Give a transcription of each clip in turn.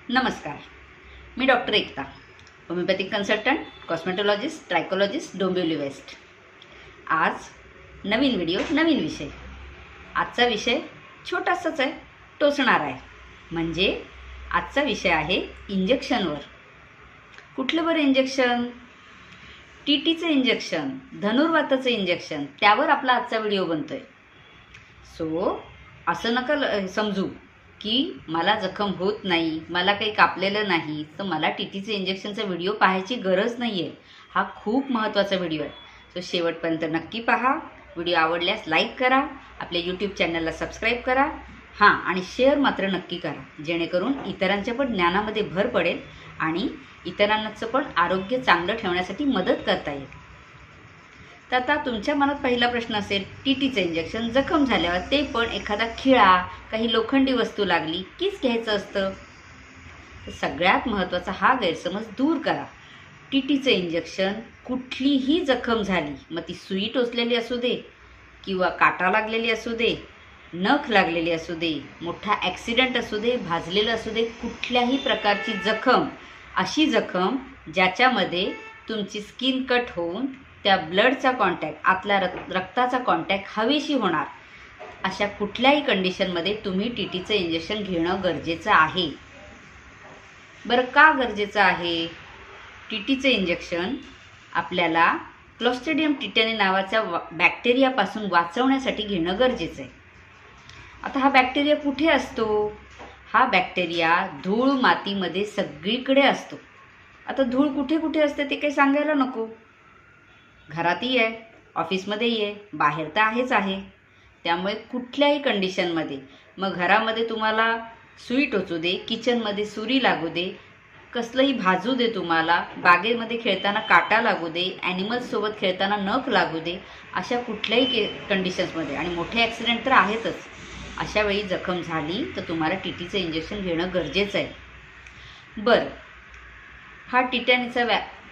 नमस्कार, मी डॉक्टर एकता, homeopathic consultant, कॉस्मेटॉलॉजिस्ट, ट्रायकोलॉजिस्ट, Dombivli waste. आज नवीन video, नवीन विषय। आजचा विषय छोटासाच आहे, टोचणारा आहे। म्हणजे आजचा विषय आहे इंजेक्शनवर। कुठलं बरं इंजेक्शन? टीटीचं इंजेक्शन, धनुर्वाताचं इंजेक्शन, त्यावर आपला आजचा व्हिडिओ बनतोय। सो असं नका समजू की मला जखम होत नाही, मला काही कापलेलं नाही, तर मला टीटीचं इंजेक्शनचा व्हिडिओ पाहायची गरज नाही आहे। हा खूप महत्त्वाचा व्हिडिओ आहे। सो शेवटपर्यंत नक्की पहा। व्हिडिओ आवडल्यास लाईक करा, आपल्या यूट्यूब चॅनलला सबस्क्राईब करा, हां, आणि शेअर मात्र नक्की करा, जेणेकरून इतरांच्या पण ज्ञानामध्ये भर पडेल आणि इतरांचं पण आरोग्य चांगलं ठेवण्यासाठी मदत करता येईल। तर आता तुमच्या मनात पहिला प्रश्न असेल, टीटीचं इंजेक्शन जखम झाल्यावर, ते पण एखादा खिळा, काही लोखंडी वस्तू लागली कीच घ्यायचं असतं? तर सगळ्यात महत्त्वाचा हा गैरसमज दूर करा। टीटीचं इंजेक्शन कुठलीही जखम झाली, मग ती सुई टोचलेली असू दे किंवा काटा लागलेली असू दे, नख लागलेली असू दे, मोठा ॲक्सिडेंट असू दे, भाजलेलं असू दे, कुठल्याही प्रकारची जखम, अशी जखम ज्याच्यामध्ये तुमची स्किन कट होऊन त्या ब्लडचा कॉन्टॅक्ट, आतल्या रक्ताचा कॉन्टॅक्ट हवेशी होणार, अशा कुठल्याही कंडिशनमध्ये तुम्ही टीटीचं इंजेक्शन घेणं गरजेचं आहे। बरं, का गरजेचं आहे? टीटीचं इंजेक्शन आपल्याला क्लोस्ट्रिडियम टिटॅनी नावाच्या बॅक्टेरियापासून वाचवण्यासाठी घेणं गरजेचं आहे। आता हा बॅक्टेरिया कुठे असतो? हा बॅक्टेरिया धूळ मातीमध्ये सगळीकडे असतो। आता धूळ कुठे कुठे असते ते काही सांगायला नको। घरातही आहे, ऑफिसमध्येही आहे, बाहेर तर आहेच आहे। त्यामुळे कुठल्याही कंडिशनमध्ये, मग घरामध्ये तुम्हाला सुई टोचू दे, किचनमध्ये सुरी लागू दे, कसलंही भाजू दे, तुम्हाला बागेमध्ये खेळताना काटा लागू दे, ॲनिमल्ससोबत खेळताना नख लागू दे, अशा कुठल्याही कंडिशन्समध्ये, आणि मोठे ॲक्सिडेंट तर आहेतच, अशा वेळी जखम झाली तर तुम्हाला टीटीचं इंजेक्शन घेणं गरजेचं आहे। बरं, हा टिटॅनीचा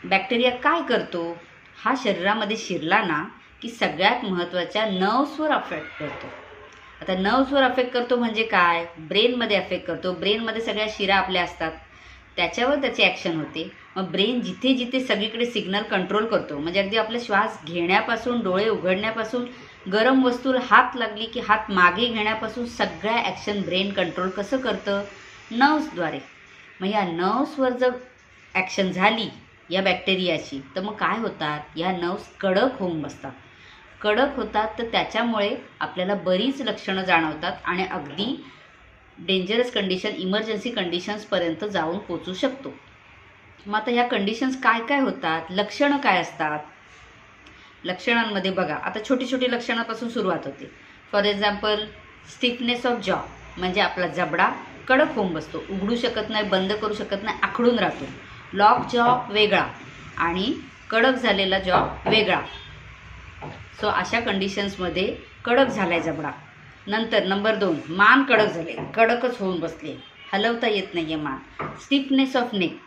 बॅक्टेरिया काय करतो? हा शरीरामध्ये शिरला ना की सगळ्यात महत्त्वाच्या नर्व्सवर अफेक्ट करतो। आता नर्व्सवर अफेक्ट करतो म्हणजे काय? ब्रेनमध्ये अफेक्ट करतो। ब्रेनमध्ये सगळ्या शिरा आपल्या असतात, त्याच्यावर त्याची ॲक्शन होते। मग ब्रेन जिथे जिथे सगळीकडे सिग्नल कंट्रोल करतो, म्हणजे अगदी आपला श्वास घेण्यापासून, डोळे उघडण्यापासून, गरम वस्तूला हात लागली की हात मागे घेण्यापासून, सगळ्या ॲक्शन ब्रेन कंट्रोल कसं करतं? नर्व्सद्वारे। मग या नर्व्सवर जर ॲक्शन झाली या बॅक्टेरियाची, तर मग काय होतात? या नर्व्स कडक होऊन बसतात। कडक होतात तर त्याच्यामुळे आपल्याला बरीच लक्षणं जाणवतात आणि अगदी डेंजरस कंडिशन, इमर्जन्सी कंडिशन्सपर्यंत जाऊन पोचू शकतो। मग आता ह्या कंडिशन्स काय काय होतात? लक्षणं काय असतात? लक्षणांमध्ये बघा, आता छोटी छोटी लक्षणापासून सुरुवात होते। फॉर एक्झाम्पल, स्टिफनेस ऑफ जॉ, म्हणजे आपला जबडा कडक होऊन बसतो, उघडू शकत नाही, बंद करू शकत नाही, आखडून राहतो। लॉक जॉ वेगळा आणि कडक झालेला जॉ वेगळा। सो अशा कंडिशन्समध्ये कडक झालाय जबडा। नंतर नंबर 2, मान कडक झाले, कडकच होऊन बसले, हलवता येत नाही आहे मान। स्टिफनेस ऑफ नेक,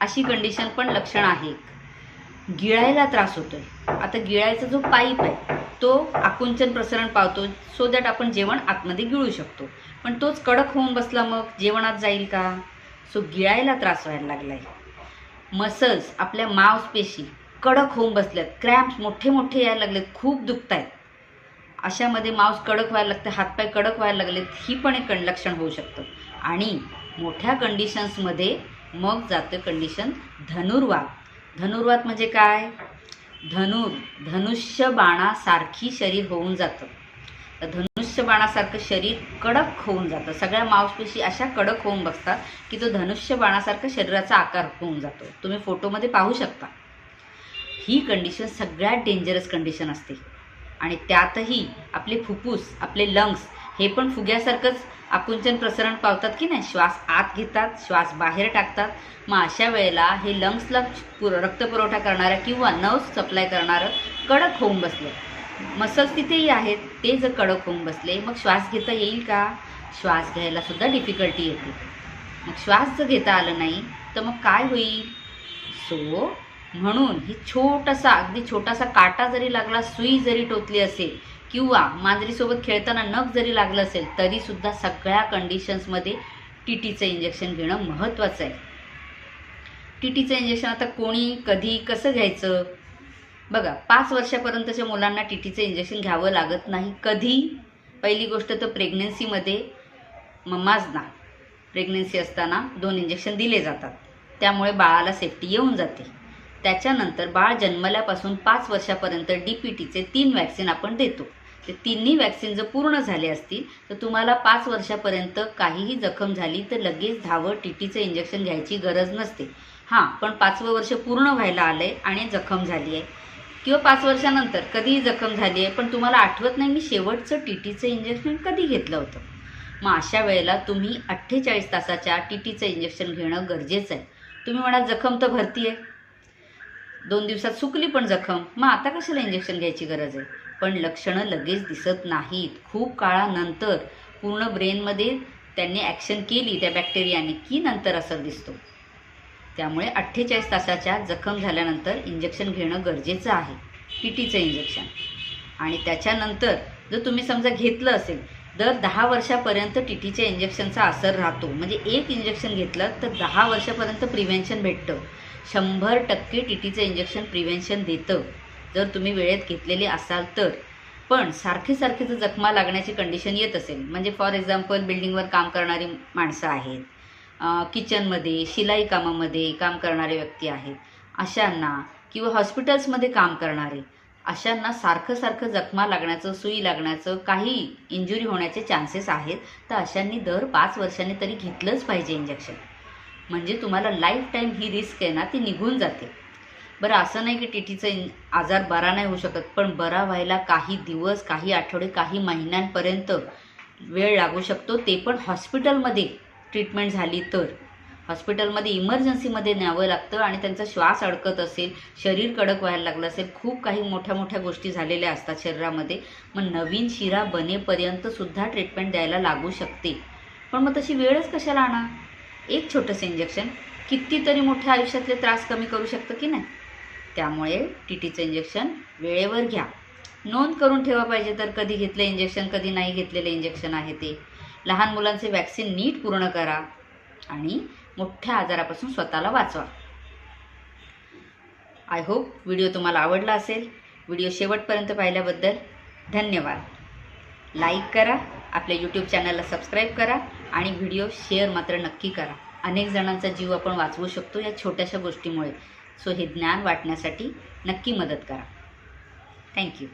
अशी कंडिशन पण लक्षण आहे। गिळायला त्रास होतोय। आता गिळायचा जो पाईप आहे तो आकुंचन प्रसरण पावतो, सो दॅट आपण जेवण आतमध्ये गिळू शकतो, पण तोच कडक होऊन बसला, मग जेवणात जाईल का? सो गिळायला त्रास व्हायला लागलाय। मसल्स, आपल्या मांसपेशी कडक होऊन बसल्यात, क्रॅम्प्स मोठे मोठे यायला लागलेत, खूप दुखत आहेत, अशामध्ये मांस कडक व्हायला लागतं, हातपाय कडक व्हायला लागलेत, ही पण एक लक्षण होऊ शकतं। आणि मोठ्या कंडिशन्समध्ये मग जातं कंडिशन धनुर्वात। धनुर्वात म्हणजे काय? धनुष्य बाणासारखी शरीर होऊन जातं। तर धनुष्य बाणासारखं शरीर कडक होऊन जातं, सगळ्या मांसपेशी अशा कडक होऊन बसतात की तो धनुष्य बाणासारखा शरीराचा आकार होऊन जातो। तुम्ही फोटोमध्ये पाहू शकता। ही कंडिशन सगळ्यात डेंजरस कंडिशन असते, आणि त्यातही आपले फुफ्फुस, आपले लंग्स हे पण फुग्यासारखंच आकुंचन प्रसरण पावतात की नाही, श्वास आत घेतात, श्वास बाहेर टाकतात। मग अशा वेळेला हे लंग्सला रक्तपुरवठा करणाऱ्या किंवा नर्व्स सप्लाय करणारं कडक होऊन बसलं, मसल्स तिथेही आहेत, ते जर कडक होऊन बसले, मग श्वास घेता येईल का? श्वास घ्यायला सुद्धा डिफिकल्टी येते। मग श्वास जर घेता आलं नाही तर मग काय होईल? सो म्हणून ही छोटासा, अगदी छोटासा काटा जरी लागला, सुई जरी टोचली असेल किंवा मांजरीसोबत खेळताना नख जरी लागलं असेल, तरीसुद्धा सगळ्या कंडिशन्समध्ये टी टीचं इंजेक्शन घेणं महत्त्वाचं आहे. टी टीचं इंजेक्शन आता कोणी कधी कसं घ्यायचं बघा. 5 वर्षापर्यंतच्या मुलांना टी टीचं इंजेक्शन घ्यावं लागत नाही. कधी? पहिली गोष्ट तर प्रेग्नन्सीमध्ये मम्माजना प्रेग्नन्सी असताना 2 इंजेक्शन दिले जातात, त्यामुळे बाळाला सेफ्टी येऊन जाते. त्याच्यानंतर बाळ जन्मल्यापासून 5 वर्षापर्यंत DPTचे 3 वॅक्सिन आपण देतो. ते तिन्ही वॅक्सिन जर पूर्ण झाले असतील तर तुम्हाला 5 वर्षापर्यंत काहीही जखम झाली तर लगेच धावत टी टीचं इंजेक्शन घ्यायची गरज नसते. हां, पण 5वं वर्ष पूर्ण व्हायला आलं आहे आणि जखम झाली आहे किंवा 5 वर्षानंतर कधीही जखम झाली आहे पण तुम्हाला आठवत नाही मी शेवटचं टी टीचं इंजेक्शन कधी घेतलं होतं, मग अशा वेळेला तुम्ही 48 तासाच्या टी टीचं इंजेक्शन घेणं गरजेचं आहे. तुम्ही म्हणाल जखम तर भरती आहे, 2 दिवसात सुकली पण जखम, मग आता कशाला इंजेक्शन घ्यायची गरज आहे. पण लक्षणं लगेच दिसत नाहीत. खूप काळानंतर पूर्ण ब्रेनमध्ये त्यांनी ॲक्शन केली त्या बॅक्टेरियाने की नंतर असर दिसतो. त्यामुळे 48 तासाच्या जखम झाल्यानंतर इंजेक्शन घेणं गरजेचं आहे, टी टीचं इंजेक्शन. आणि त्याच्यानंतर जर तुम्ही समजा घेतलं असेल दर 10 वर्षापर्यंत टी टीच्या इंजेक्शनचा असर राहतो. म्हणजे एक इंजेक्शन घेतलं तर 10 वर्षापर्यंत प्रिव्हेन्शन भेटतं. 100% टी टीचं इंजेक्शन प्रिव्हेन्शन देतं जर तुम्ही वेळेत घेतलेले असाल तर. पण सारखे जर जखमा लागण्याची कंडिशन येत असेल, म्हणजे फॉर एक्झाम्पल बिल्डिंगवर काम करणारी माणसं आहेत, किचनमध्ये शिलाई कामामध्ये काम करणारे व्यक्ती आहेत, अशांना किंवा हॉस्पिटल्समध्ये काम करणारे अशांना सारखं जखमा लागण्याचं, सुई लागण्याचं, काही इंजुरी होण्याचे चान्सेस आहेत. तर अशांनी दर 5 वर्षांनी तरी घेतलंच पाहिजे इंजेक्शन. म्हणजे तुम्हाला लाईफ टाईम ही रिस्क आहे ना ती निघून जाते. बरं, असं नाही की टी टीचं आजार बरा नाही होऊ शकत, पण बरा व्हायला काही दिवस, काही आठवडे, काही महिन्यांपर्यंत वेळ लागू शकतो. ते पण हॉस्पिटलमध्ये ट्रीटमेंट झाली तर. हॉस्पिटलमध्ये इमर्जन्सीमध्ये न्यावं लागतं आणि त्यांचा श्वास अडकत असेल, शरीर कडक व्हायला लागलं असेल, खूप काही मोठ्या गोष्टी झालेल्या असतात शरीरामध्ये, मग नवीन शिरा बनेपर्यंतसुद्धा ट्रीटमेंट द्यायला लागू शकते. पण मग तशी वेळच कशाला आणा. एक छोटंसं इंजेक्शन कितीतरी मोठ्या आयुष्यातले त्रास कमी करू शकतं की नाही. त्यामुळे टी टीचं इंजेक्शन वेळेवर घ्या. नोंद करून ठेवा पाहिजे तर कधी घेतलं इंजेक्शन, कधी नाही घेतलेलं इंजेक्शन आहे ते. लहान मुलांचे वॅक्सिन नीट पूर्ण करा आणि मोठ्या आजारापासून स्वतःला वाचवा. आय होप व्हिडिओ तुम्हाला आवडला असेल. व्हिडिओ शेवटपर्यंत पाहिल्याबद्दल धन्यवाद. लाईक करा, आपल्या यूट्यूब चॅनलला सबस्क्राईब करा आणि व्हिडिओ शेअर मात्र नक्की करा. अनेक जणांचा जीव आपण वाचवू शकतो या छोट्याशा गोष्टीमुळे. सो हे ज्ञान वाटण्यासाठी नक्की मदत करा. थँक्यू.